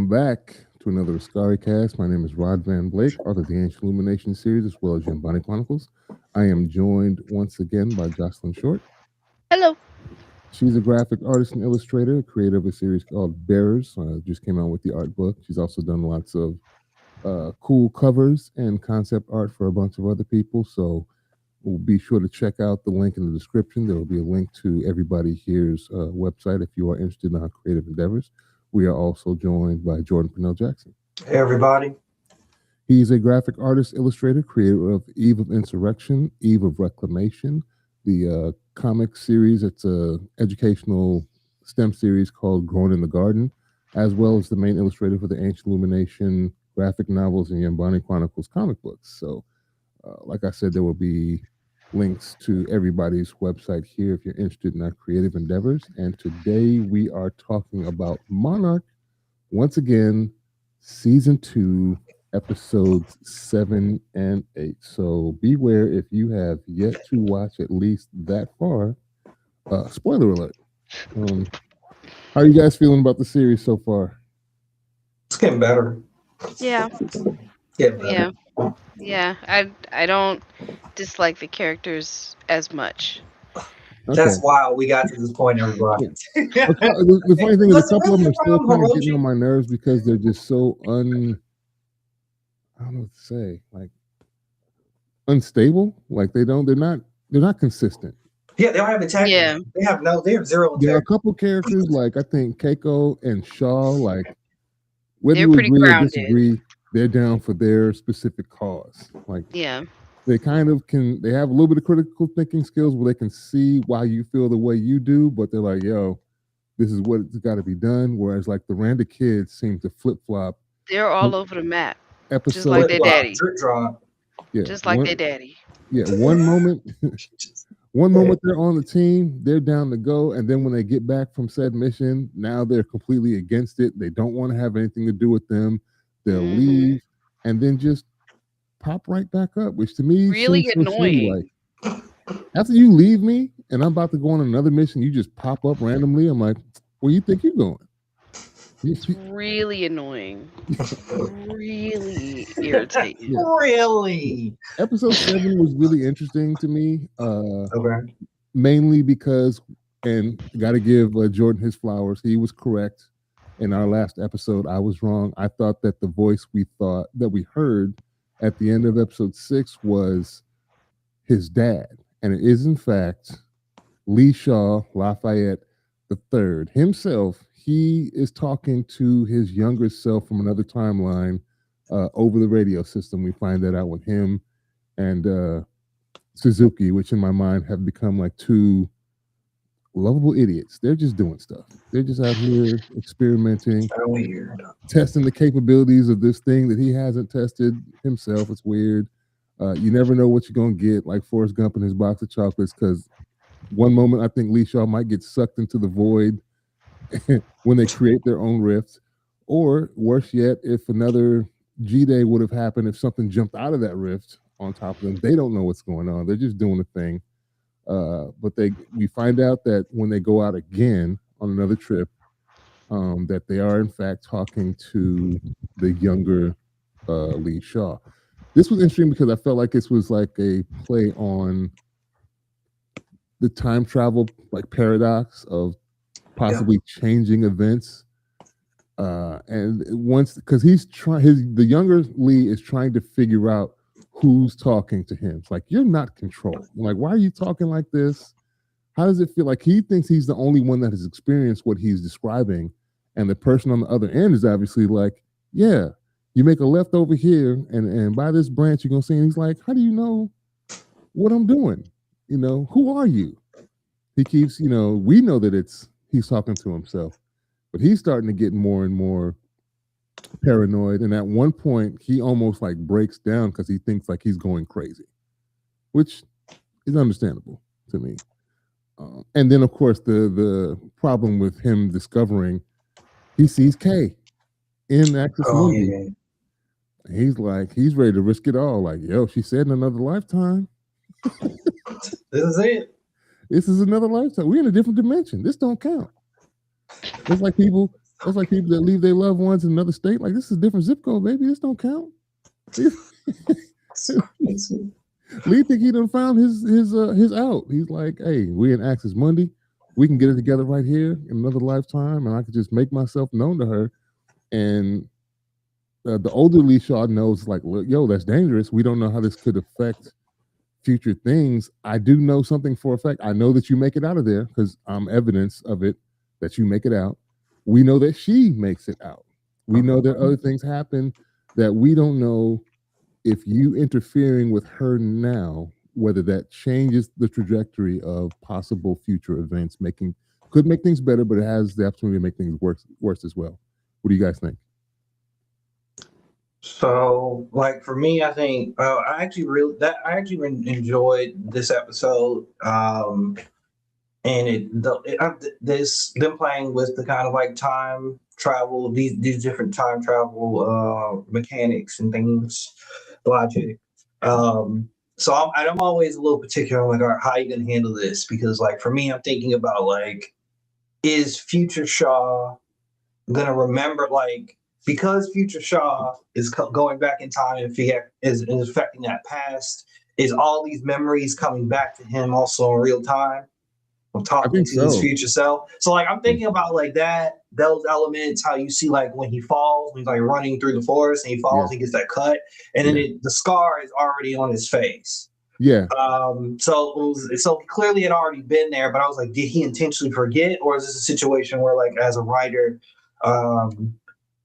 back to another Askari Cast. My name is Rod Van Blake, author of the Ancient Illumination series as well as Yambani Chronicles. I am joined once again by Jocelyn Short. Hello. She's a graphic artist and illustrator, creator of a series called Bearers. Just came out with the art book. She's also done lots of cool covers and concept art for a bunch of other people. So we'll be sure to check out the link in the description. There will be a link to everybody here's website if you are interested in our creative endeavors. We are also joined by Jordan Purnell Jackson. Hey, everybody. He's a graphic artist, illustrator, creator of Eve of Insurrection, Eve of Reclamation, the comic series. It's a educational STEM series called Growing in the Garden, as well as the main illustrator for the Ancient Illumination graphic novels and Yambani Chronicles comic books. So, like I said, there will be links to everybody's website here if you're interested in our creative endeavors. And today we are talking about Monarch, once again, season 2, episodes 7 and 8. So beware if you have yet to watch at least that far. Spoiler alert. How are you guys feeling about the series so far? It's getting better. Yeah. Getting better. Yeah. I don't dislike the characters as much. Okay. That's why we got to this point, everybody. The funny thing is, a couple of them are still kind of getting on my nerves because they're just so I don't know what to say, like unstable. Like they're not consistent. Yeah, they don't have integrity. Yeah. They have zero integrity. There are a couple characters like I think Keiko and Shaw, like whether They're you pretty agree or grounded. disagree, they're down for their specific cause. Like Yeah. they kind of they have a little bit of critical thinking skills where they can see why you feel the way you do, but they're like, yo, this is what it's got to be done. Whereas like the Randa kids seem to flip flop. They're all over the map. Episode, Just like their daddy. Drip drop. Yeah, Just like their daddy. Yeah, one moment they're on the team, they're down to go, and then when they get back from said mission, now they're completely against it. They don't want to have anything to do with them. They'll leave and then just pop right back up, which to me Really seems so shitty. annoying. Like after you leave me and I'm about to go on another mission, you just pop up randomly. I'm like, where you think you're going? It's really annoying. Really irritating. Yeah. Really? Episode 7 was really interesting to me. Okay. Mainly because, and got to give Jordan his flowers. He was correct in our last episode. I was wrong. I thought that the voice we heard at the end of episode 6 was his dad, and it is in fact Lee Shaw Lafayette III himself. He is talking to his younger self from another timeline over the radio system. We find that out with him and Suzuki, which in my mind have become like two lovable idiots. They're just doing stuff. They're just out here experimenting, testing the capabilities of this thing that he hasn't tested himself. It's weird. You never know what you're going to get, like Forrest Gump and his box of chocolates, because one moment I think Lee Shaw might get sucked into the void when they create their own rifts, or worse yet, if another G-Day would have happened, if something jumped out of that rift on top of them, they don't know what's going on. They're just doing a thing. But we find out that when they go out again on another trip, that they are in fact talking to the younger Lee Shaw. This was interesting because I felt like this was like a play on the time travel like paradox of possibly changing events. And once, because the younger Lee is trying to figure out who's talking to him. It's like, you're not controlled. I'm like, why are you talking like this? How does it feel? Like he thinks he's the only one that has experienced what he's describing. And the person on the other end is obviously like, yeah, you make a left over here and by this branch, you're going to see. And he's like, how do you know what I'm doing? You know, who are you? He keeps, we know that he's talking to himself, but he's starting to get more and more paranoid. And at one point, he almost like breaks down because he thinks like he's going crazy, which is understandable to me. And then, of course, the problem with him discovering he sees Kay in Access movie. Yeah. He's like, he's ready to risk it all. Like, yo, she said in another lifetime. This is it. This is another lifetime. We're in a different dimension. This don't count. It's like people That's like people that leave their loved ones in another state. Like, this is a different zip code, baby. This don't count. Lee think he done found his out. He's like, hey, we in Access Monday. We can get it together right here in another lifetime, and I could just make myself known to her. And the older Lee Shaw knows, like, look, yo, that's dangerous. We don't know how this could affect future things. I do know something for a fact. I know that you make it out of there because I'm evidence of it that you make it out. We know that she makes it out. We know that other things happen that we don't know. If you interfering with her now, whether that changes the trajectory of possible future events, could make things better, but it has the opportunity to make things worse as well. What do you guys think? So, like for me, I think I actually enjoyed this episode. And this them playing with the kind of like time travel, these different time travel mechanics and things, logic. So I'm always a little particular. I'm like, all right, how are you gonna handle this? Because like for me, I'm thinking about like, is future Shaw gonna remember, like, because future Shaw is going back in time and is affecting that past, is all these memories coming back to him also in real time? I'm talking to his future self. So like I'm thinking about like those elements, how you see like when he falls, when he's like running through the forest and he falls, he gets that cut, and then the scar is already on his face. Yeah. So clearly it already been there, but I was like, did he intentionally forget, or is this a situation where like as a writer,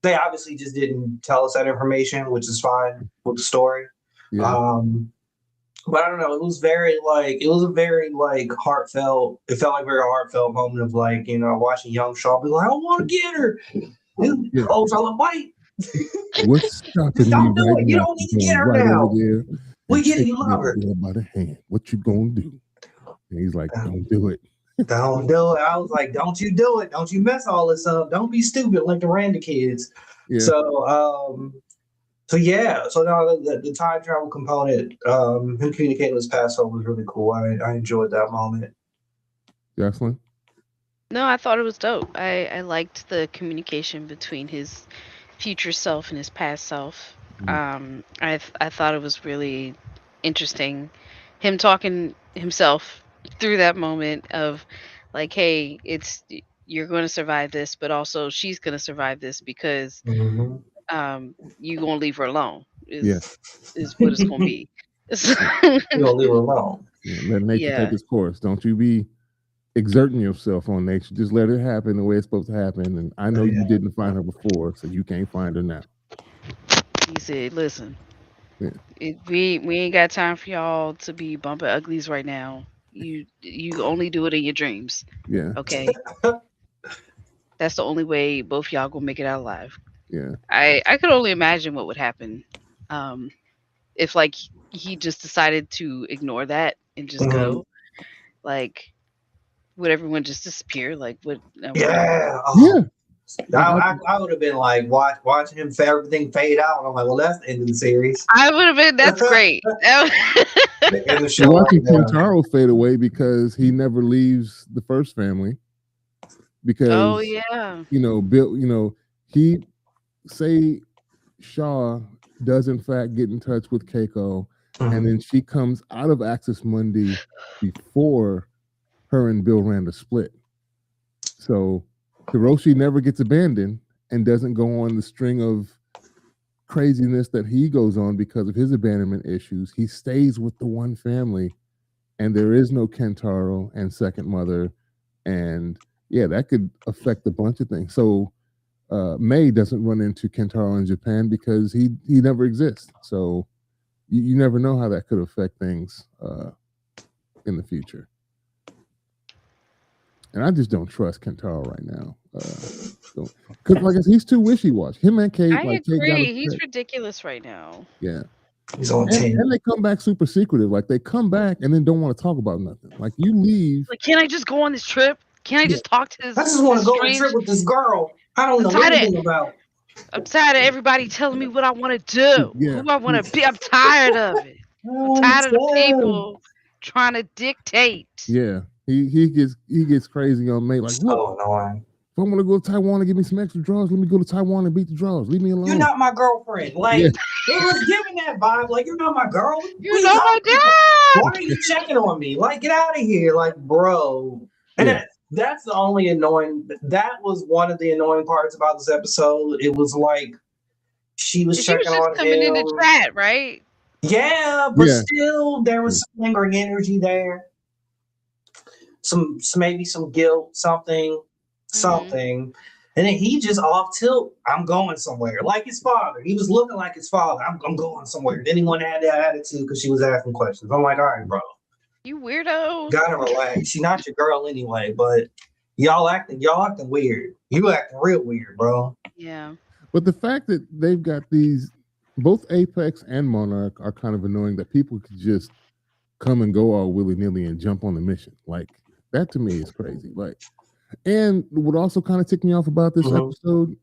they obviously just didn't tell us that information, which is fine with the story. Yeah. But I don't know. It was a very heartfelt. It felt like a very heartfelt moment of like, watching young Shaw be like, I want to get her. Oh, so I'm white. What's stopping don't you do right it. You now? don't need to get her now. We get it. You love her. By the hand. What you gonna do? And he's like, don't do it. Don't do it. I was like, don't you do it. Don't you mess all this up. Don't be stupid like the Randa kids. Yeah. So now the time travel component, him communicating with his past self was really cool. I enjoyed that moment. Jocelyn? No, I thought it was dope. I liked the communication between his future self and his past self. I thought it was really interesting, him talking himself through that moment of like, hey, you're going to survive this, but also she's going to survive this because you gonna leave her alone is what it's gonna be. You gonna leave her alone. Yeah, let nature take its course. Don't you be exerting yourself on nature. Just let it happen the way it's supposed to happen. And I know you didn't find her before, so you can't find her now. He said, listen, we ain't got time for y'all to be bumping uglies right now. You only do it in your dreams. Yeah. Okay. That's the only way both y'all gonna make it out alive. Yeah. I could only imagine what would happen if like he just decided to ignore that and just go. Like, would everyone just disappear? Like, what? Yeah. I would have been like watching him for everything fade out. And I'm like, well, that's the end of the series. I would have been. That's great. You're watching Kentaro fade away because he never leaves the first family. Because Bill, he say Shaw does in fact get in touch with Keiko, and then she comes out of Access Monday before her and Bill Randa split. So Hiroshi never gets abandoned and doesn't go on the string of craziness that he goes on because of his abandonment issues. He stays with the one family, and there is no Kentaro and second mother, and that could affect a bunch of things. So May doesn't run into Kentaro in Japan because he never exists. So you never know how that could affect things in the future. And I just don't trust Kentaro right now. Because like he's too wishy-washy. Him and Kate. I agree. He's ridiculous right now. Yeah. He's on team. And they come back super secretive. Like they come back and then don't want to talk about nothing. Like you leave. Like, can I just go on this trip? Can I just talk to this? I just want to go on a trip with this girl. I don't know anything about. I'm tired of everybody telling me what I want to do. Who I want to be. I'm tired of it. I'm tired of the people trying to dictate. Yeah. He gets crazy on May. Like, look, annoying. If I want to go to Taiwan and give me some extra draws, let me go to Taiwan and beat the draws. Leave me alone. You're not my girlfriend. Like Yeah. it was giving that vibe. Like you're not my girl. What You're you not my talking about? Why dad. are you checking on me? Like get out of here. Like bro. And Yeah. that's the only annoying. That was one of the annoying parts about this episode. It was like she was She was checking just on coming in the him. chat, right? Yeah, but Yeah. still there was some lingering energy there. Some maybe some guilt, something. And then he just off tilt. I'm going somewhere, like his father. He was looking like his father. I'm going somewhere. Then he wanted to have that attitude because she was asking questions. I'm like, all right, bro, You weirdo. gotta relax. She's not your girl anyway, but y'all acting weird. You acting real weird, bro. Yeah. But the fact that they've got these, both Apex and Monarch are kind of annoying that people could just come and go all willy nilly and jump on the mission. Like that to me is crazy. Like, and what also kind of ticked me off about this episode,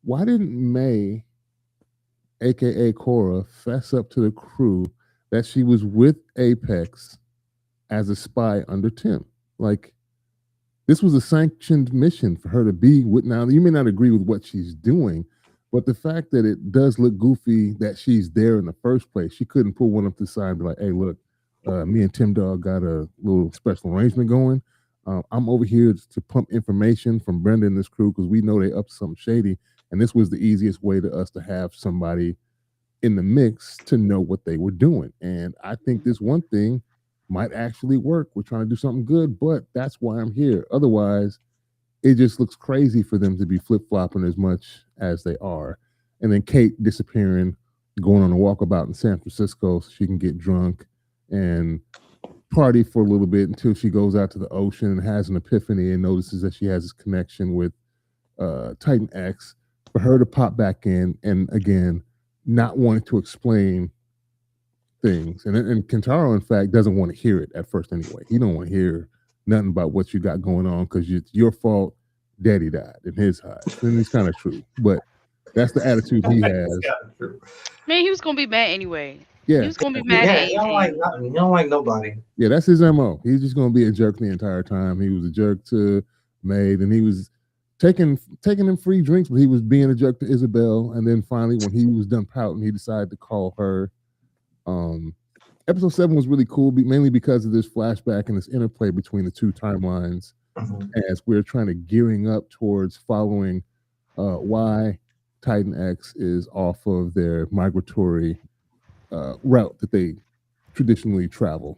why didn't May, aka Cora, fess up to the crew that she was with Apex as a spy under Tim? Like, this was a sanctioned mission for her to be with. Now, you may not agree with what she's doing, but the fact that it does look goofy that she's there in the first place, she couldn't pull one up to the side and be like, hey, look, me and Tim Dog got a little special arrangement going. I'm over here to pump information from Brenda and this crew because we know they up to something shady. And this was the easiest way to us to have somebody in the mix to know what they were doing. And I think this one thing might actually work. We're trying to do something good, but that's why I'm here. Otherwise, it just looks crazy for them to be flip-flopping as much as they are. And then Kate disappearing, going on a walkabout in San Francisco so she can get drunk and party for a little bit until she goes out to the ocean and has an epiphany and notices that she has this connection with Titan X. For her to pop back in and again not wanting to explain things, and Kentaro in fact doesn't want to hear it at first anyway. He don't want to hear nothing about what you got going on because it's your fault. Daddy died in his eyes, and it's kind of true, but that's the attitude he has. Man, he was gonna be mad anyway. Yeah, He was gonna be mad at Yeah, you don't like anything. nothing. You don't like nobody. yeah, that's his MO. He's just going to be a jerk the entire time. He was a jerk to Maid, and he was taking him free drinks, but he was being a jerk to Isabel. And then finally, when he was done pouting, he decided to call her. Episode 7 was really cool, mainly because of this flashback and this interplay between the two timelines, as we're trying to gearing up towards following why Titan X is off of their migratory route that they traditionally travel,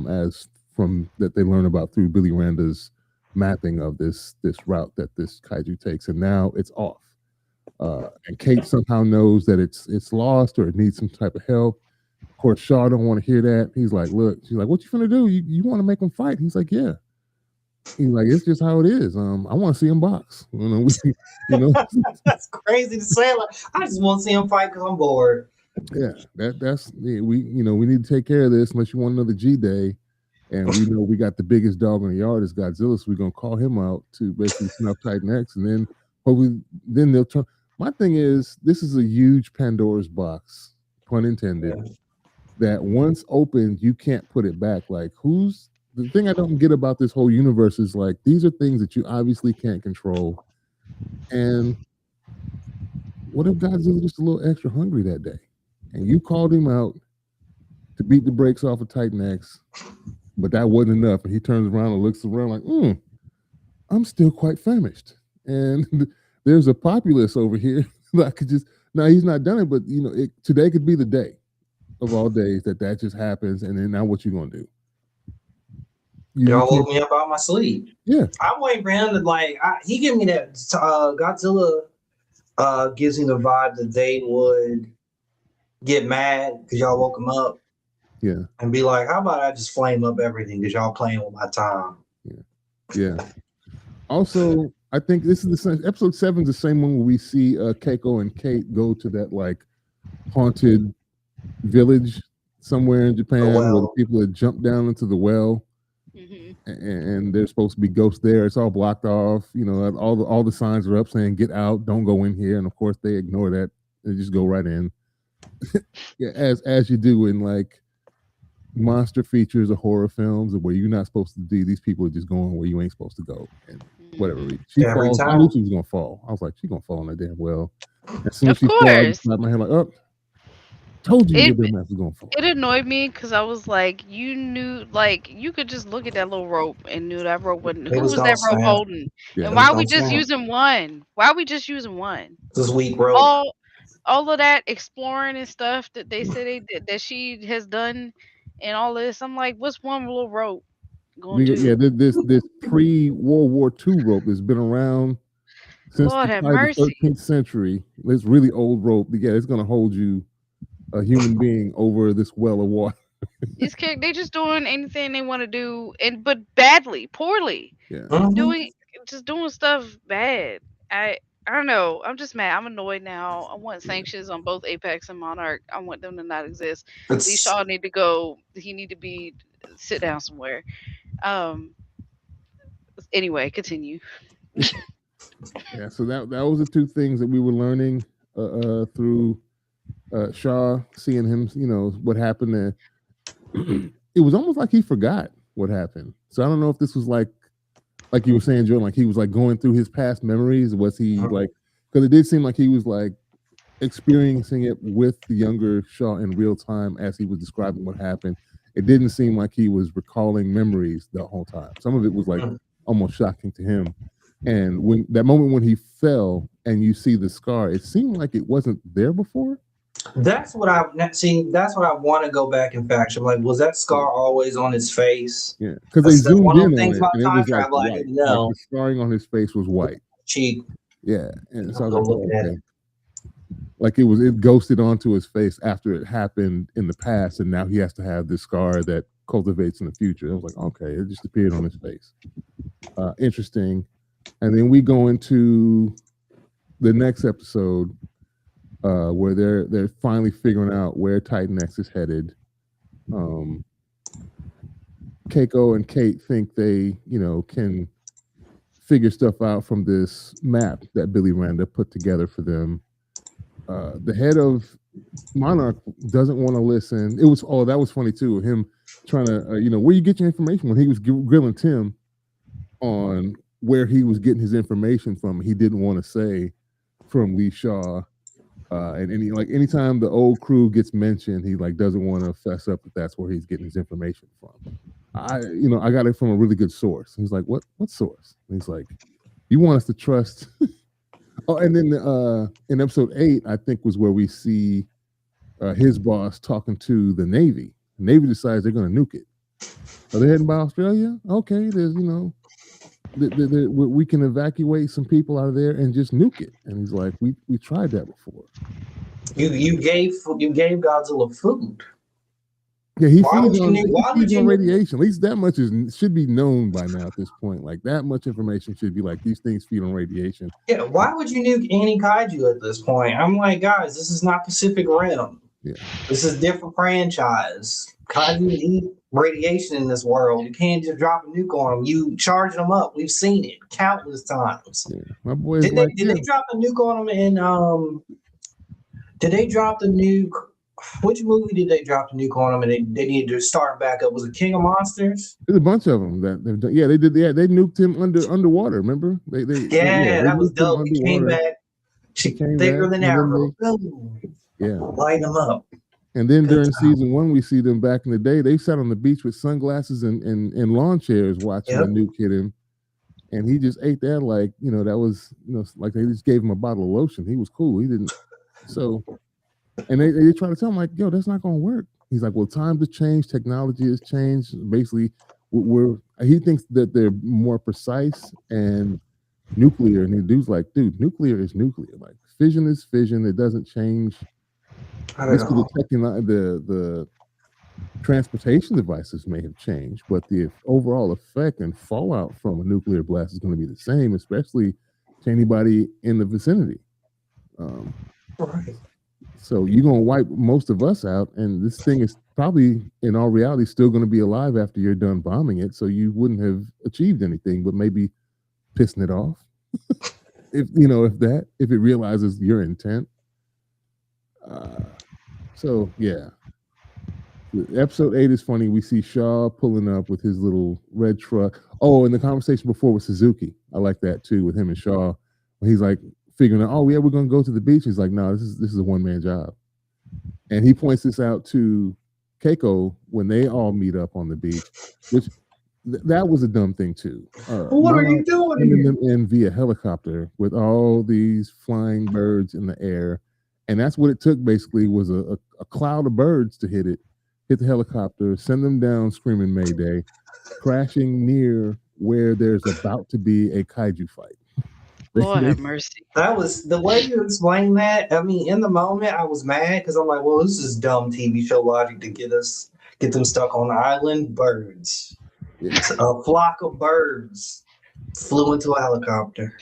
as from that they learn about through Billy Randa's mapping of this route that this kaiju takes, and now it's off. And Kate somehow knows that it's lost or it needs some type of help. Of course, Shaw don't want to hear that. He's like, "Look," she's like, "What you finna do? You want to make them fight?" He's like, "Yeah." He's like, "It's just how it is. I want to see him box." That's crazy to say. Like, I just want to see him fight because I'm bored. Yeah, we need to take care of this unless you want another G Day. And we know we got the biggest dog in the yard is Godzilla, so we're gonna call him out to basically snuff Titan X, and then hopefully then they'll turn. My thing is, this is a huge Pandora's box, pun intended, that once opened, you can't put it back. Like, the thing I don't get about this whole universe is like these are things that you obviously can't control. And what if Godzilla's just a little extra hungry that day? And you called him out to beat the brakes off of Titan X, but that wasn't enough. And he turns around and looks around like, I'm still quite famished. And there's a populace over here that I could just, now he's not done it, but today could be the day of all days that just happens. And then now what you going to do? Y'all woke me up out of my sleep. Yeah. I'm waiting for him to he gave me that Godzilla gives me the vibe that they would get mad because y'all woke him up. Yeah. And be like, how about I just flame up everything because y'all playing with my time. Yeah. Also, I think this is the same, episode 7 is the same one where we see Keiko and Kate go to that like haunted village somewhere in Japan where the people had jumped down into the well. And there's supposed to be ghosts there. It's all blocked off. All the signs are up saying "Get out! Don't go in here." And of course, they ignore that. They just go right in. Yeah, as you do in like monster features or horror films, where you're not supposed to do. These people are just going where you ain't supposed to go. And whatever reason. She Every falls. I time. knew she was gonna fall. I was like, she's gonna fall in that damn well. As soon as Of she falls, I just course. slapped my head like, oh, told you It your dumb ass was gonna fall. it annoyed me because I was like, you knew, like, you could just look at that little rope and knew that rope wasn't. It Who was was gonna that rope snap. holding? Yeah. And It was why are gonna we just snap. using one? Why are we just using one? This weak rope. All of that exploring and stuff that they say they did, that she has done, and all this. I'm like, what's one little rope gonna Yeah, do? this pre World War II rope has been around since Lord have probably the mercy. 13th century. This really old rope. Yeah, it's gonna hold you, a human being, over this well of water. These kids, they just doing anything they want to do, and but badly, poorly, Yeah. Mhm. doing just doing stuff bad. I don't know. I'm just mad. I'm annoyed now. I want Yeah. sanctions on both Apex and Monarch. I want them to not exist. Lee It's Shaw need to go. He need to be sit down somewhere. Um. Anyway, continue. Yeah. So that was the two things that we were learning through Shaw, seeing him. What happened there. It was almost like he forgot what happened. So I don't know if this was like you were saying, Jordan, like he was like going through his past memories. Was he like? Because it did seem like he was like experiencing it with the younger Shaw in real time as he was describing what happened. It didn't seem like he was recalling memories the whole time. Some of it was like almost shocking to him. And when that moment when he fell and you see the scar, it seemed like it wasn't there before. that's what I see. That's what I want to go back and fact check. Like, was that scar always on his face? Yeah, because they That's zoomed one of in the on things it about and it time was like travel I white, didn't like know. the scarring on his face was white. Cheap. Yeah, and so I I'll was go like, look oh, at okay. it. Like it ghosted onto his face after it happened in the past, and now he has to have this scar that cultivates in the future. I was like, okay, it just appeared on his face. Interesting. And then we go into the next episode where they're finally figuring out where Titan X is headed. Keiko and Kate think they, can figure stuff out from this map that Billy Randa put together for them. The head of Monarch doesn't want to listen. That was funny too. Him trying to, where you get your information when he was grilling Tim on where he was getting his information from. He didn't want to say from Lee Shaw. And anytime the old crew gets mentioned, he like doesn't want to fess up that that's where he's getting his information from. I got it from a really good source. He's like, what source? And he's like, you want us to trust? Oh, and then in episode 8, I think was where we see his boss talking to the Navy. The Navy decides they're going to nuke it. Are they heading by Australia? Okay, there's we can evacuate some people out of there and just nuke it. And he's like, we tried that before. You gave Godzilla food. Yeah, he Why would feeds you on, need- why he would feeds you on need- radiation. At least that much should be known by now at this point. Like that much information should be like these things feed on radiation. Yeah, why would you nuke any kaiju at this point? I'm like, guys, this is not Pacific Rim. Yeah. This is a different franchise. Kaiju eat radiation in this world. You can't just drop a nuke on them. You charge them up. We've seen it countless times. Yeah. My boy's Did like, they drop a nuke on them in did they drop the nuke? Which movie did they drop the nuke on them and they needed to start back up? Was it King of Monsters? There's a bunch of them that they've done. Yeah, they did. Yeah, they nuked him underwater. Remember? They That was nuked him dope. He came underwater. back. Came Bigger back, than and ever. Yeah. Light them up. And then Good during time. season 1, we see them back in the day. They sat on the beach with sunglasses and lawn chairs watching Yep. the nuke hit him. And he just ate that like, that was, like they just gave him a bottle of lotion. He was cool. He didn't. So, and they try to tell him like, yo, that's not going to work. He's like, well, times have changed. Technology has changed. Basically, he thinks that they're more precise and nuclear. And the dude's like, dude, nuclear is nuclear. Like fission is fission. It doesn't change. I don't know. The transportation devices may have changed, but the overall effect and fallout from a nuclear blast is going to be the same, especially to anybody in the vicinity. Right. So you're going to wipe most of us out, and this thing is probably, in all reality, still going to be alive after you're done bombing it. So you wouldn't have achieved anything, but maybe pissing it off. if it realizes your intent. So yeah, Episode 8 is funny. We see Shaw pulling up with his little red truck. Oh, and the conversation before with Suzuki, I like that too with him and Shaw. When he's like figuring out, oh yeah, we're gonna go to the beach. He's like, no, this is a one man job, and he points this out to Keiko when they all meet up on the beach, which that was a dumb thing too. What are you Monarch doing sending here? them in via helicopter with all these flying birds in the air, and that's what it took. Basically, was a cloud of birds to hit the helicopter, send them down screaming Mayday, crashing near where there's about to be a kaiju fight. Lord They, have mercy. That was the way you explained that. I mean, in the moment, I was mad because I'm like, well, this is dumb TV show logic to get them stuck on the island. Birds, yeah, a flock of birds flew into a helicopter.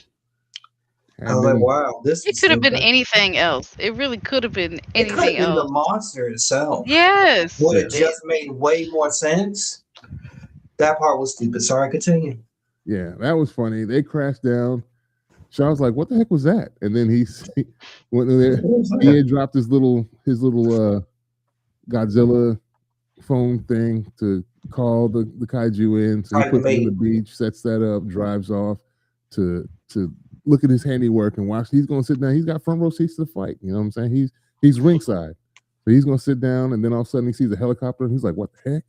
I and was like, then wow, this It is could have been stupid. anything else. It really could have been It could anything have been the else. monster itself. Yes. Would have just made way more sense. That part was stupid. Sorry, continue. yeah, that was funny. They crashed down. Shaw's like, "What the heck was that?" And then when What was he that? had dropped his little Godzilla phone thing to call the kaiju in. So he Trying to puts it on the make beach, sets that up, drives off to look at his handiwork and watch. He's gonna sit down. He's got front row seats to the fight. You know what I'm saying? He's ringside. So he's gonna sit down, and then all of a sudden he sees a helicopter, and he's like, "What the heck?"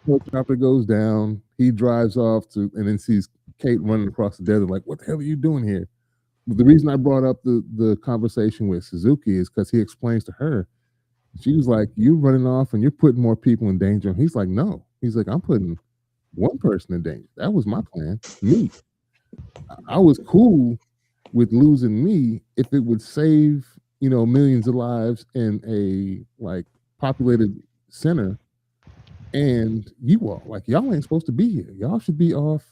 Helicopter goes down. He drives off and then sees Kate running across the desert. Like, what the hell are you doing here? But the reason I brought up the conversation with Suzuki is because he explains to her. She was like, "You running off and you're putting more people in danger." And he's like, "No." He's like, "I'm putting one person in danger. That was my plan. Me. I was cool with losing me if it would save millions of lives in a like populated center. And you all like y'all ain't supposed to be here. Y'all should be off."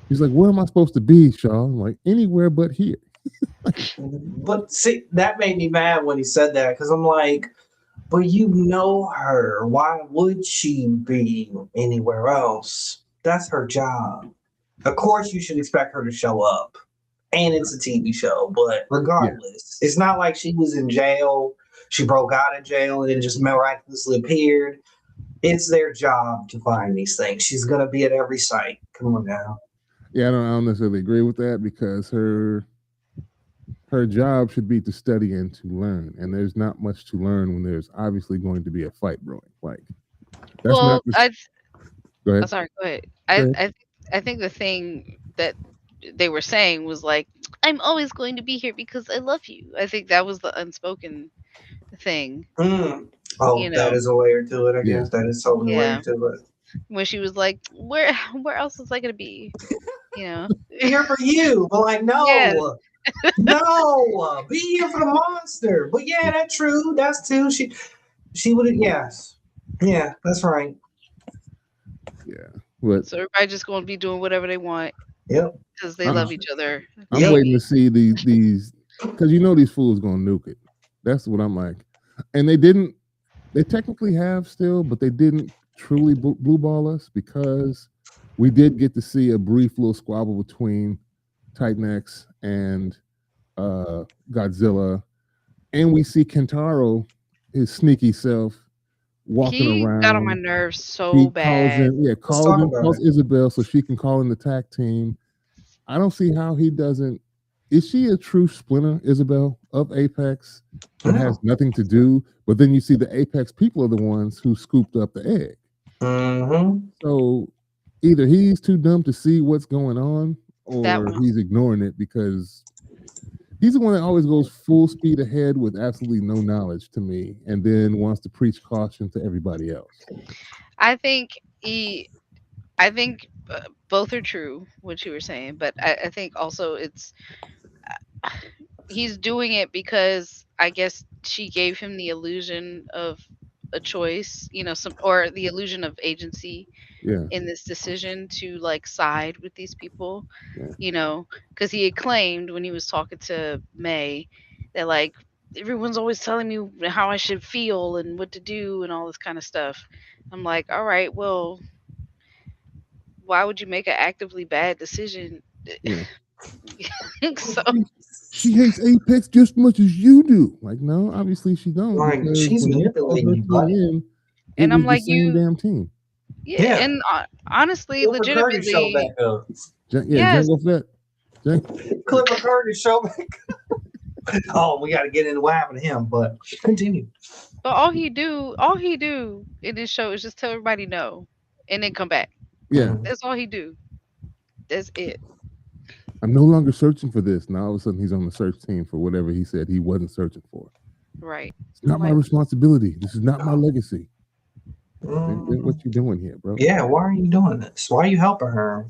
He's like, "Where am I supposed to be, Shaw?" I'm like, "Anywhere but here." But see, that made me mad when he said that because I'm like, but you know her. Why would she be anywhere else? That's her job. Of course, you should expect her to show up. And it's a TV show, but Yeah, regardless, it's not like she was in jail. She broke out of jail and then just miraculously appeared. It's their job to find these things. She's going to be at every site. Come on now. yeah. I don't necessarily agree with that because her job should be to study and to learn, and there's not much to learn when there's obviously going to be a fight brewing. Like that's not Well, the. I Go oh, ahead. sorry, go ahead. Go I ahead. I I think the thing that they were saying was like, I'm always going to be here because I love you. I think that was the unspoken thing, Mm. you Oh, that know. is a layer to it, I Yeah, guess. That is totally a layer Yeah. to it. When she was like, where else was I gonna be? You know? Here for you. But like, Yes. no, be here for the monster. But yeah, that's true. That's true. She would have, yes. Yeah, that's right. yeah. But So everybody just gonna be doing whatever they want Yep. because they I, love each other. I'm Yep. waiting to Maybe. see these because these fools gonna nuke it. That's what I'm like. And they didn't. They technically have still, but they didn't truly blue ball us because we did get to see a brief little squabble between Titan X and Godzilla, and we see Kentaro, his sneaky self, walking He got on my around. nerves so He calls bad. in, yeah, Let's talk about calls it. Isabel so she can call in the tag team. I don't see how he doesn't. Is she a true splinter, Isabel, of Apex, but has No. nothing to do? But then you see the Apex people are the ones who scooped up the egg. Mm-hmm. So either he's too dumb to see what's going on, That or one. he's ignoring it because he's the one that always goes full speed ahead with absolutely no knowledge to me, and then wants to preach caution to everybody else. I think he. I think both are true, what you were saying, but I think also he's doing it because I guess she gave him the illusion of a choice, some or the illusion of agency Yeah, in this decision to like side with these people, yeah, because he had claimed when he was talking to May that like everyone's always telling me how I should feel and what to do and all this kind of stuff. I'm like, all right, well, why would you make an actively bad decision? yeah. So She hates Apex just as much as you do. Like, no, obviously she don't Like, because she's when they called manipulating her you, team buddy. in, It And I'm was the like, same damn team. yeah, Yeah, and honestly, Clifford Curtis showed legitimately, back up. Yeah, yes. Django Fett. Clifford Curtis showed back. Oh, we got to get into what happened to him, but continue. But all he do in this show is just tell everybody no, and then come back. Yeah, Mhm. That's all he do. That's it. I'm no longer searching for this. Now all of a sudden he's on the search team for whatever he said he wasn't searching for. Right. It's And I'm not my like, responsibility. This is not my legacy. Then what Mm, you doing here, bro? yeah, why are you doing this? Why are you helping her?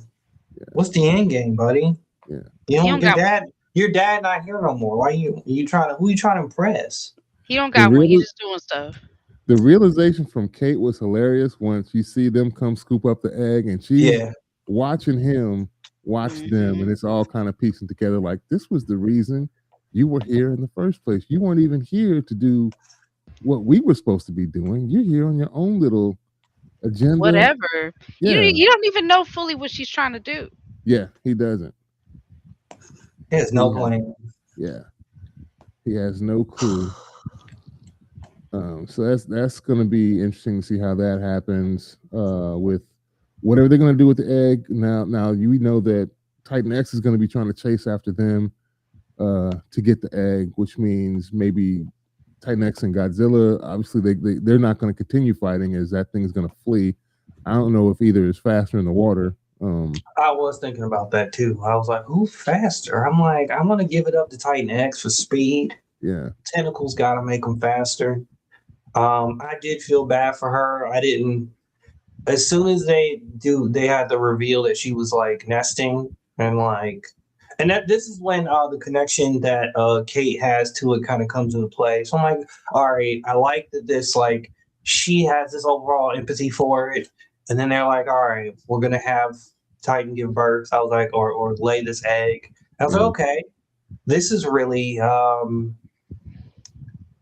Yeah, What's the end game, buddy? yeah. You he know, don't got one. your dad not here no more. Why you trying to who you trying to impress? He don't The got one. He real just doing stuff. the realization from Kate was hilarious once you see them come scoop up the egg and she's Yeah. watching him watch them and Hmm. it's all kind of piecing together like this was the reason you were here in the first place. You weren't even here to do what we were supposed to be doing. You're here on your own little agenda. Whatever. Yeah, You don't even know fully what she's trying to do. yeah, he doesn't. He has no Yeah, plan. yeah, he has no clue. So that's going to be interesting to see how that happens with whatever they're going to do with the egg. Now you know that Titan X is going to be trying to chase after them to get the egg, which means maybe Titan X and Godzilla. Obviously, they're not going to continue fighting as that thing's going to flee. I don't know if either is faster in the water. I was thinking about that too. I was like, who's faster? I'm like, I'm gonna give it up to Titan X for speed. Yeah, Tentacles gotta make them faster. I did feel bad for her. I didn't. As soon as they had the reveal that she was like nesting and like, and that this is when the connection that Kate has to it kind of comes into play. So I'm like, all right, I like that this like she has this overall empathy for it, and then they're like, all right, we're gonna have Titan give birth. I was like, or lay this egg. I was like, yeah. okay, this is really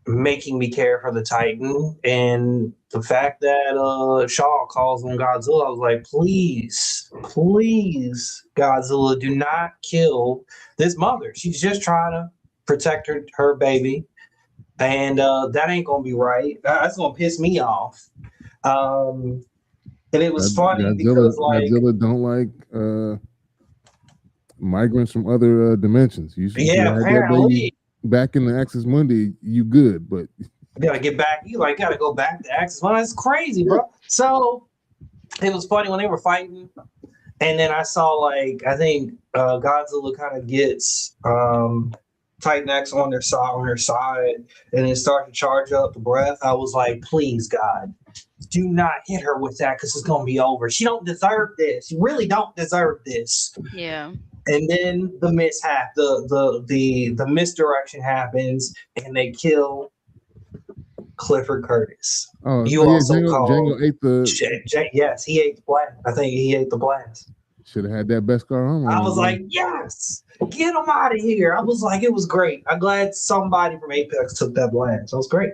making me care for the Titan. And the fact that Shaw calls on Godzilla, I was like, please, please, Godzilla, do not kill this mother. She's just trying to protect her baby. And that ain't gonna be right. That's gonna piss me off. Um, and it was funny Godzilla, because like, Godzilla don't like migrants from other dimensions. You should yeah, have had that baby apparently back in the Axis Mundi. You good, but you gotta get back. You like gotta go back to Axis. Well, that's crazy, bro. So it was funny when they were fighting. And then I saw like I think Godzilla kind of gets Titan X on her side, and then start to charge up the breath. I was like, please God, do not hit her with that because it's gonna be over. She don't deserve this. You really don't deserve this. Yeah. And then the mishap, the misdirection happens, and they kill Clifford Curtis. oh You yeah, also Django called, ate the yes, he ate the blast. I think he ate the blast. should have had that Beskar armor I on him, was bro. like, yes, get him out of here. I was like, it was great. I'm glad somebody from Apex took that blast. That was great.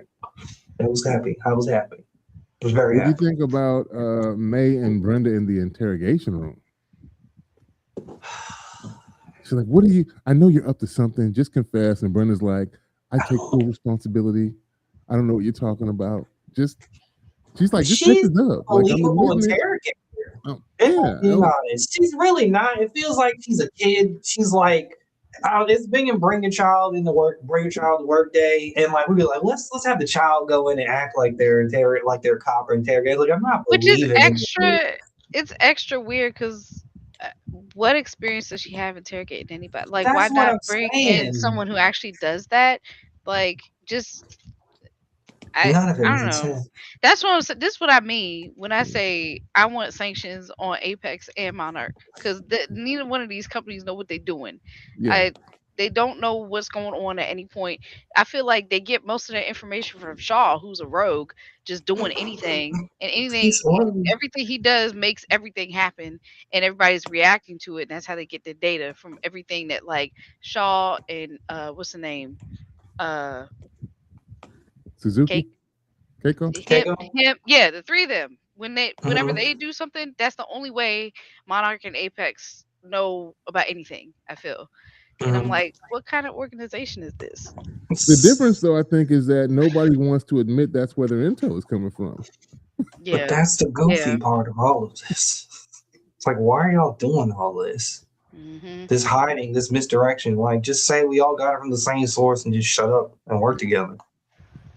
I was happy. I was happy. I was very What do you happy. think about May and Brenda in the interrogation room? She's like, "What are you? I know you're up to something. Just confess." And Brenda's like, "I take full responsibility. I don't know what you're talking about. Just." She's like, "Just make She's this up. a Like I'm believable admitting it." interrogator. If I'm Yeah. being honest, she's really not. It feels like she's a kid. She's like, it's being bring a child into work, bring a child to work day, and like we'd be like, let's have the child go in and act like they're like they're a cop or interrogator. Like I'm not Which is believing in this. extra. It's extra weird because what experience does she have interrogating anybody? Like, why That's what not I'm bring in saying. someone who actually does that? Like, just None of it I don't made know. sense. That's what I'm saying. This is what I mean when I say I want sanctions on Apex and Monarch because neither one of these companies know what they're doing. Yeah. I they don't know what's going on at any point. I feel like they get most of their information from Shaw, who's a rogue, just doing anything and anything. He's one. Everything he does makes everything happen, and everybody's reacting to it. And that's how they get the data from everything that like Shaw and what's the name, uh, Suzuki, Keiko. him, yeah, the three of them. Whenever Mhm. they do something, that's the only way Monarch and Apex know about anything. I feel, and I'm Mhm. like, what kind of organization is this? The difference, though, I think, is that nobody wants to admit that's where their intel is coming from. But Yeah. that's the goofy Yeah. part of all of this. It's like, why are y'all doing all this? Hmm. This hiding, this misdirection. Like, just say we all got it from the same source and just shut up and work together.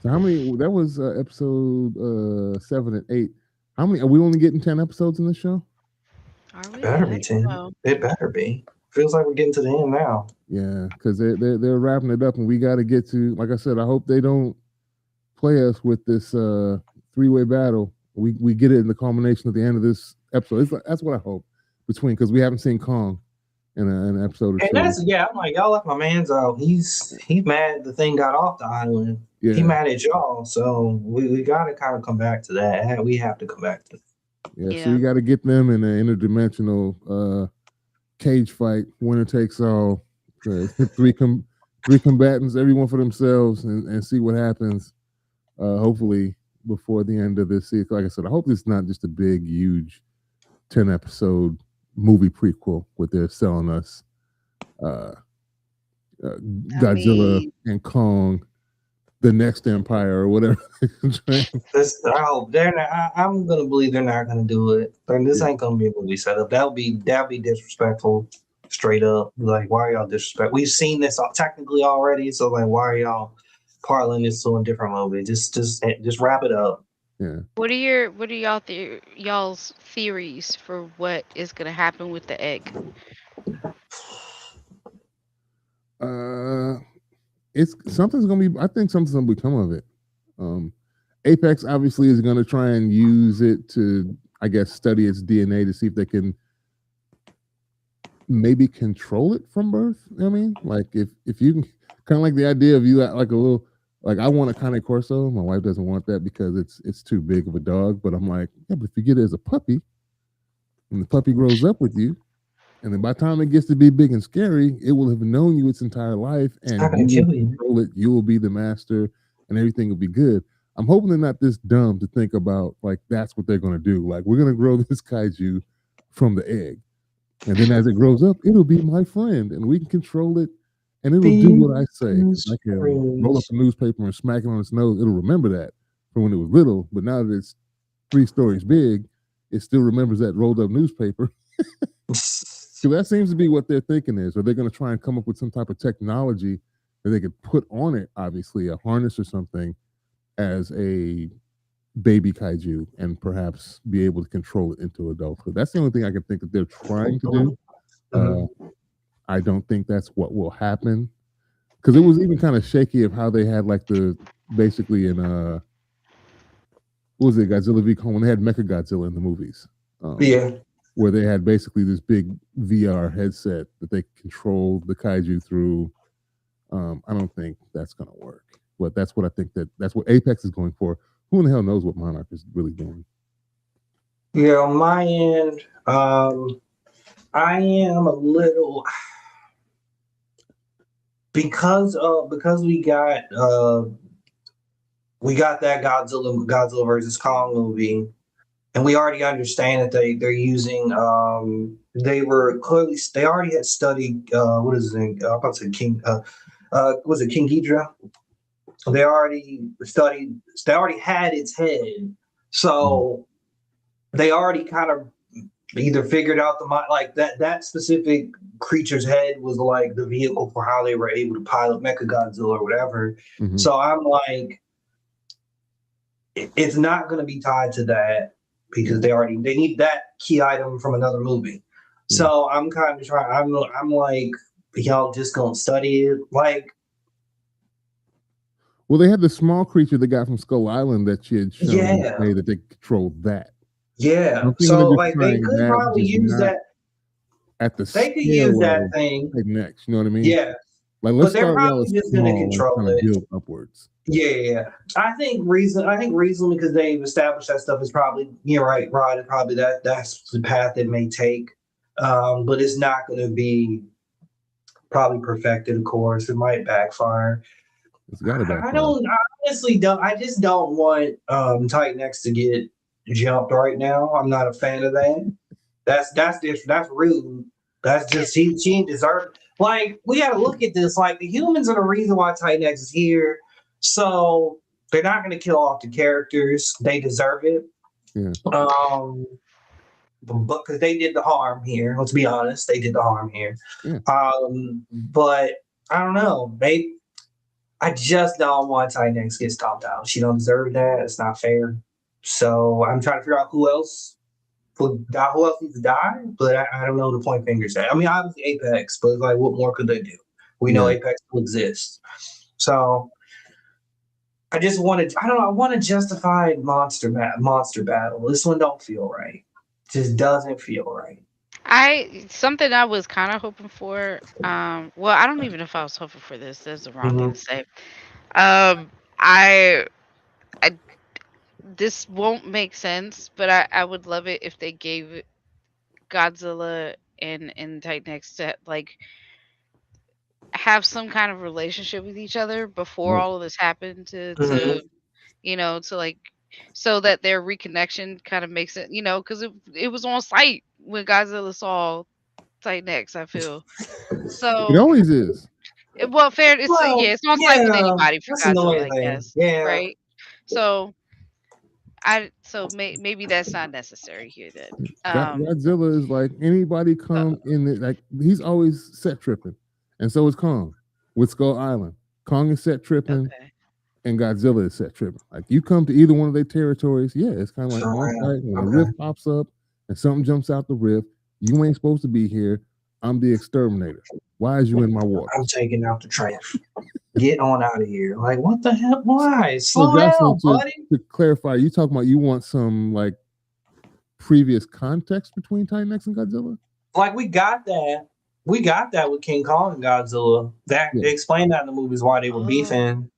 So how many? That was episode 7 and 8. How many? Are we only getting 10 episodes in this show? Are It we? better I be don't 10. know. It better be. Feels like we're getting to the end now. Yeah, because they're wrapping it up, and we got to get to. Like I said, I hope they don't play us with this three-way battle. We get it in the culmination at the end of this episode. That's what I hope between, because we haven't seen Kong in an episode or And two. that's, yeah, I'm like, y'all left my man's out. He's mad the thing got off the island. He Yeah, mad at y'all. So we got to kind of come back to that. We have to come back to that. yeah. So Yeah. you got to get them in an interdimensional cage fight, winner takes all. Three combatants, everyone for themselves, and see what happens. Hopefully before the end of this season. Like I said, I hope it's not just a big, huge 10-episode movie prequel where they're selling us uh, Godzilla mean, and Kong, the next empire or whatever. This, I hope they're not. I'm gonna believe they're not gonna do it. And this Yeah. ain't gonna be a movie setup. That'll be disrespectful, straight up. Like, why are y'all disrespect? We've seen this technically already, so like, why are y'all parlaying this to a different movie? Just wrap it up. Yeah. what are y'all's theories for what is gonna happen with the egg? It's something's gonna be. I think something's gonna become of it. Apex obviously is gonna try and use it to, I guess, study its DNA to see if they can maybe control it from birth. I mean, like if you can, kind of like the idea of you like a little, like I want a Cane Corso. My wife doesn't want that because it's too big of a dog. But I'm like, yeah, but if you get it as a puppy, and the puppy grows up with you, and then by the time it gets to be big and scary, it will have known you its entire life, It's not and gonna you will kill you. control it. You will be the master, and everything will be good. I'm hoping they're not this dumb to think about like that's what they're going to do. Like, we're going to grow this kaiju from the egg, and then as it grows up, it'll be my friend, and we can control it, and it'll do what I say. I can roll up a newspaper and smack it on its nose. It'll remember that from when it was little, but now that it's 3 stories big, it still remembers that rolled up newspaper. So that seems to be what they're thinking is, or they're going to try and come up with some type of technology that they could put on it, obviously a harness or something, as a baby kaiju, and perhaps be able to control it into adulthood. That's the only thing I can think that they're trying to do. I don't think that's what will happen, because it was even kind of shaky of how they had like the basically in what was it, Godzilla v Kong, when they had Mecha Godzilla in the movies. Yeah. Where they had basically this big VR headset that they control the kaiju through. I don't think that's going to work, but that's what I think that's what Apex is going for. Who in the hell knows what Monarch is really doing? Yeah, on my end, I am a little because we got that Godzilla versus Kong movie, and we already understand that they're using they already had studied what is it? I'm about to say King was it King Ghidorah? They already had its head, so they already kind of either figured out like that specific creature's head was like the vehicle for how they were able to pilot Mechagodzilla or whatever. Mhm. So I'm like, it's not going to be tied to that because they need that key item from another movie. So I'm kind of trying. I'm like, y'all just gonna study it, like. Well, they had the small creature that got from Skull Island that she had shown that they controlled that. Yeah. So like they could that, probably use that. At the They could use that thing next. You know what I mean? Yeah. Like, let's but they're start probably just going to control and it. Build upwards. Yeah. I think reason because they've established that stuff is probably, you're right, Rod, probably that's the path it may take. But it's not going to be probably perfected, of course. It might backfire. It's got to backfire. I honestly don't. I just don't want Titan X to get jumped right now. I'm not a fan of that. That's rude. That's just she didn't deserve. Like, we got to look at this. Like, the humans are the reason why Titan X is here. So they're not going to kill off the characters. They deserve it. Yeah. But because they did the harm here. Let's be honest, they did the harm here. Yeah. But I don't know. I just don't want Titan X get stomped out. She don't deserve that. It's not fair. So I'm trying to figure out who else needs to die. But I don't know to point fingers at. I mean, obviously Apex, but like, what more could they do? We know Apex still exists. So I just wanted. I don't know. I want a justified monster battle. This one don't feel right. Just doesn't feel right. Something I was kind of hoping for. Well, I don't even know if I was hoping for this. That's the wrong thing to say. Um, I, I, this won't make sense, but I would love it if they gave Godzilla and Titan X to like have some kind of relationship with each other before all of this happened to to like so that their reconnection kind of makes it, because it was on site when Godzilla saw Titan X, I feel. It So, always is. well, fair. Well, It's on site with yeah, anybody for that's the Godzilla, annoying I thing. guess, Yeah. right? So maybe that's not necessary here then. Godzilla is like anybody come in it, like he's always set tripping, and so is Kong with Skull Island. Kong is set tripping, Okay. and Godzilla is set tripping. Like you come to either one of their territories, yeah, it's kind of like on site when a rift pops up and something jumps out the rift. You ain't supposed to be here. I'm the exterminator. Why is you in my water? I'm taking out the trash. Get on out of here. Like, what the hell? Why? So Slow down, Jocelyn, buddy. to clarify, you talking about you want some like previous context between Titan X and Godzilla? Like, we got that. We got that with King Kong and Godzilla. They explained that in the movies why they were beefing.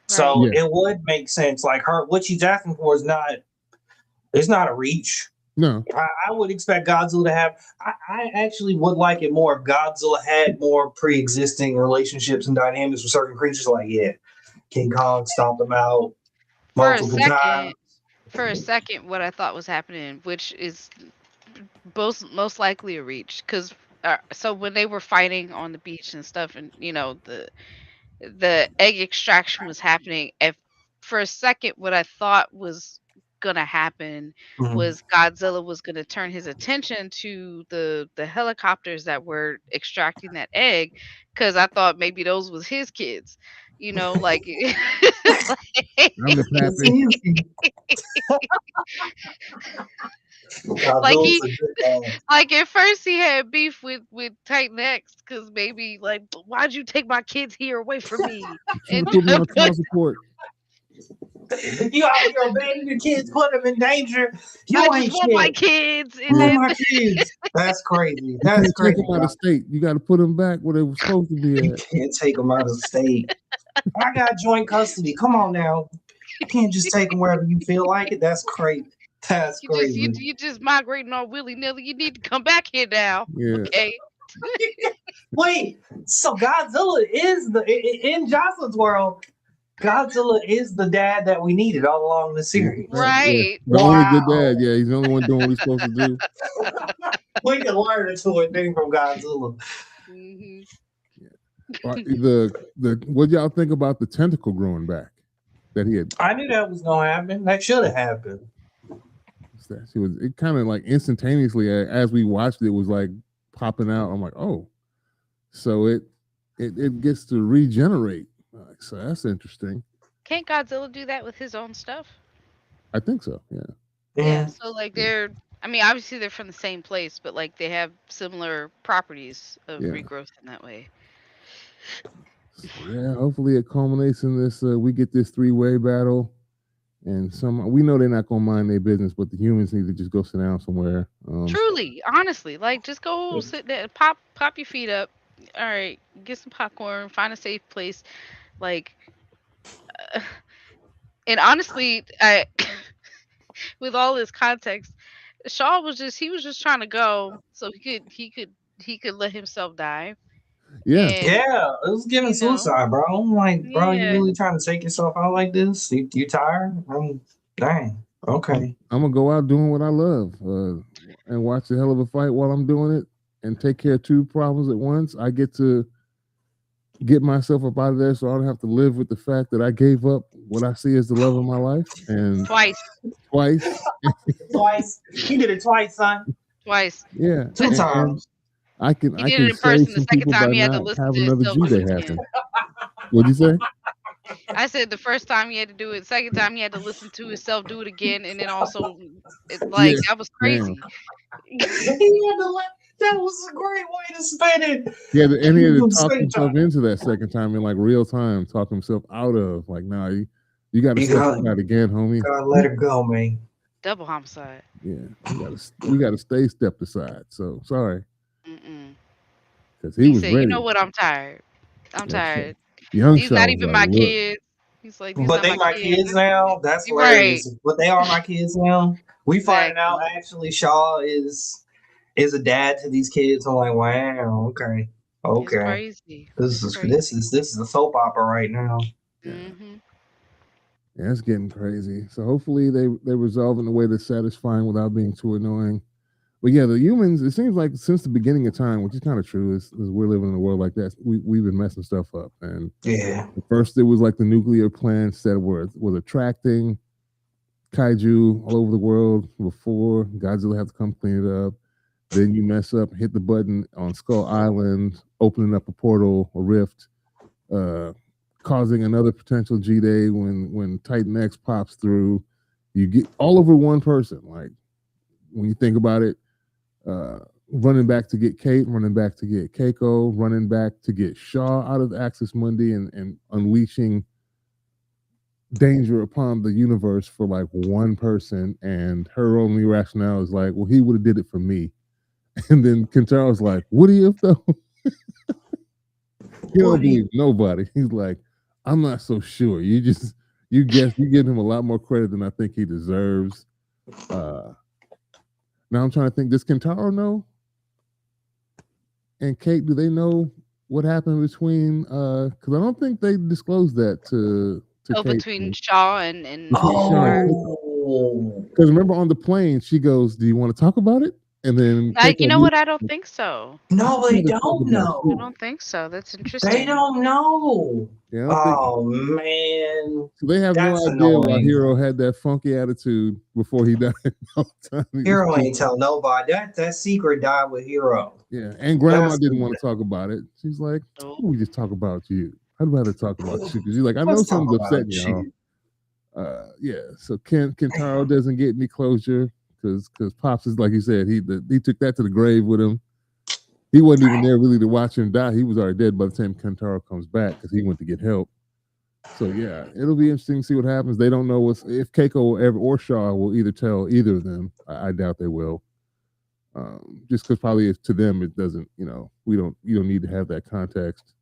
So it would make sense. Like what she's asking for is not. It's not a reach. No, I would expect Godzilla to have. I actually would like it more if Godzilla had more pre-existing relationships and dynamics with certain creatures. Like, King Kong stomped them out multiple times. For a second, what I thought was happening, which is most likely a reach, because so when they were fighting on the beach and stuff, and the egg extraction was happening. For a second, what I thought was gonna happen was Godzilla was gonna turn his attention to the helicopters that were extracting that egg, because I thought maybe those was his kids, like, I'm the like at first he had beef with Titan X because maybe like, why'd you take my kids here away from me? And put me on child support. You out here abandoning your kids, put them in danger. I just want my kids. My kids. That's crazy. That's crazy. Take them out of state. You got to put them back where they were supposed to be at. You can't take them out of state. I got joint custody. Come on now. You can't just take them wherever you feel like it. That's crazy. That's crazy. You just migrating all willy nilly. You need to come back here now. Yeah. Okay. Wait. So Godzilla is in Jocelyn's world. Godzilla is the dad that we needed all along the series. Right. Yeah. The only good dad. Yeah, he's the only one doing what he's supposed to do. We can learn a thing from Godzilla. Mm-hmm. The what y'all think about the tentacle growing back that he had? I knew that was gonna happen. That should have happened. It kind of like instantaneously as we watched it was like popping out. I'm like, oh, so it gets to regenerate. So that's interesting. Can't Godzilla do that with his own stuff? I think so. Yeah. Yeah. So like obviously they're from the same place, but like they have similar properties of regrowth in that way. So, yeah. Hopefully it culminates in this. We get this 3-way battle, and we know they're not gonna mind their business, but the humans need to just go sit down somewhere. Truly, honestly, like just go sit there, pop your feet up. All right, get some popcorn, find a safe place. Like, and honestly, with all this context, Shaw was just trying to go so he could let himself die. Yeah. It was giving suicide, bro. I'm like, bro, you really trying to take yourself out like this? You tired? Dang. Okay. I'm gonna go out doing what I love and watch a hell of a fight while I'm doing it and take care of 2 problems at once. I get to get myself up out of there so I don't have to live with the fact that I gave up what I see as the love of my life, and Twice. twice, Twice. He did it twice, son. Twice. Two and times. I He can did it in save person. The some second people time by he had to not listen to having another himself G do Day it again. happen. What'd you say? I said the first time he had to do it, second time he had to listen to himself do it again, and then also, Yeah, that was damn. crazy. He had to let, that was a great way to spin it. Yeah, and he had to The talk second himself time. into that second time in like real time, talk himself out of like, nah, you got to You step gotta, aside again, homie. gotta let her go, man. Double homicide. Yeah, you got to stay stepped aside. So sorry, Mm-mm. because he He was said, "You ready. know what? I'm tired. I'm That shit. tired. Young These not Shaw was even like, my look, kids." He's like, "These But not they my my kids." kids now. That's You're right. hilarious. But they are my kids now. We finding out Exactly. actually Shaw is a dad to these kids. I'm like, wow, okay, It's okay. crazy. This It's is this crazy. is this is a soap opera right now. yeah, Mhm. yeah, it's getting crazy. So hopefully they resolve in a way that's satisfying without being too annoying. But yeah, the humans, it seems like since the beginning of time, which is kind of true, is we're living in a world like that. We've been messing stuff up. And Yeah. at first it was like the nuclear plants that was attracting kaiju all over the world before Godzilla had to come clean it up. Then you mess up, hit the button on Skull Island, opening up a portal, a rift, uh, causing another potential G Day when Titan X pops through. You get all over one person. Like when you think about it, uh, running back to get Kate, running back to get Keiko, running back to get Shaw out of Axis Mundi, and unleashing danger upon the universe for like one person, and her only rationale is like, well, he would have did it for me. And then Kentaro's like, would he have though? He don't believe nobody. He's like, I'm not so sure. You give him a lot more credit than I think he deserves. Now I'm trying to think, does Kentaro know? And Kate, do they know what happened between because I don't think they disclosed that to Oh, Kate. between Shaw and Between Shaw and her. Keiko. Oh, Because remember on the plane, she goes, "Do you want to talk about it?" And then Like, you Keiko know immediately, what? I don't think so. no, "We they gotta talk don't about I know. you." don't think so. That's They interesting. don't know. Yeah, I don't think Oh man, so. They have no that's idea why annoying. Hero had that funky attitude before he died. All the time he was Hero cool. ain't tell nobody. That secret died with Hero. Yeah, and Grandma That's didn't want to talk about it. She's like, Nope. "We just talk about you. I'd rather talk about you." Because she's like, "I know let's talk something's about upsetting y'all." you. Yeah. So Kentaro doesn't get any closure because Pops is like you said, he took that to the grave with him. He wasn't even there really to watch him die. He was already dead by the time Kentaro comes back because he went to get help. So yeah, it'll be interesting to see what happens. They don't know what's if Keiko will ever or Shaw will either tell either of them. I doubt they will. Just because probably to them it doesn't. You don't need to have that context,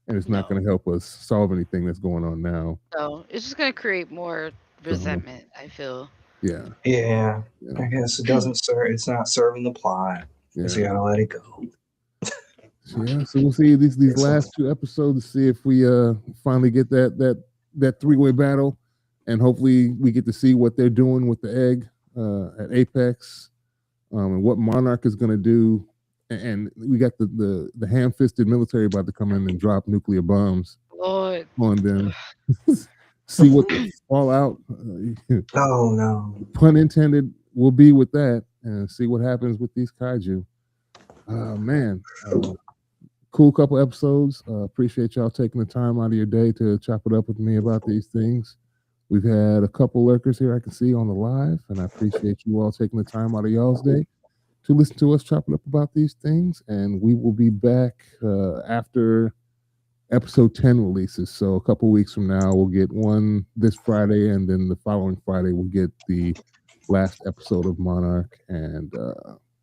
and it's not No. going to help us solve anything that's going on now. So it's just gonna create more So resentment, I feel. yeah, Yeah, yeah, I guess it doesn't serve. It's not serving the plot. So you yeah. gotta let it go. Yeah, so we'll see these It's last two episodes to see if we finally get that three-way battle, and hopefully we get to see what they're doing with the egg at Apex, and what Monarch is going to do, and we got the ham-fisted military about to come in and drop nuclear bombs Lord. on them. See what the fallout, oh no. pun intended, will be with that, and see what happens with these kaiju. Man. Cool couple episodes. Appreciate y'all taking the time out of your day to chop it up with me about these things. We've had a couple lurkers here I can see on the live, and I appreciate you all taking the time out of y'all's day to listen to us chop it up about these things. And we will be back after episode 10 releases. So a couple weeks from now, we'll get one this Friday, and then the following Friday, we'll get the last episode of Monarch. And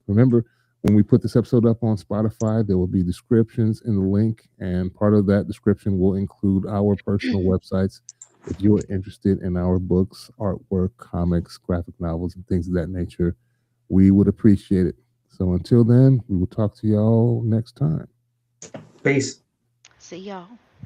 remember, when we put this episode up on Spotify, there will be descriptions in the link, and part of that description will include our personal websites. If you are interested in our books, artwork, comics, graphic novels, and things of that nature, we would appreciate it. So until then, we will talk to y'all next time. Peace. See y'all.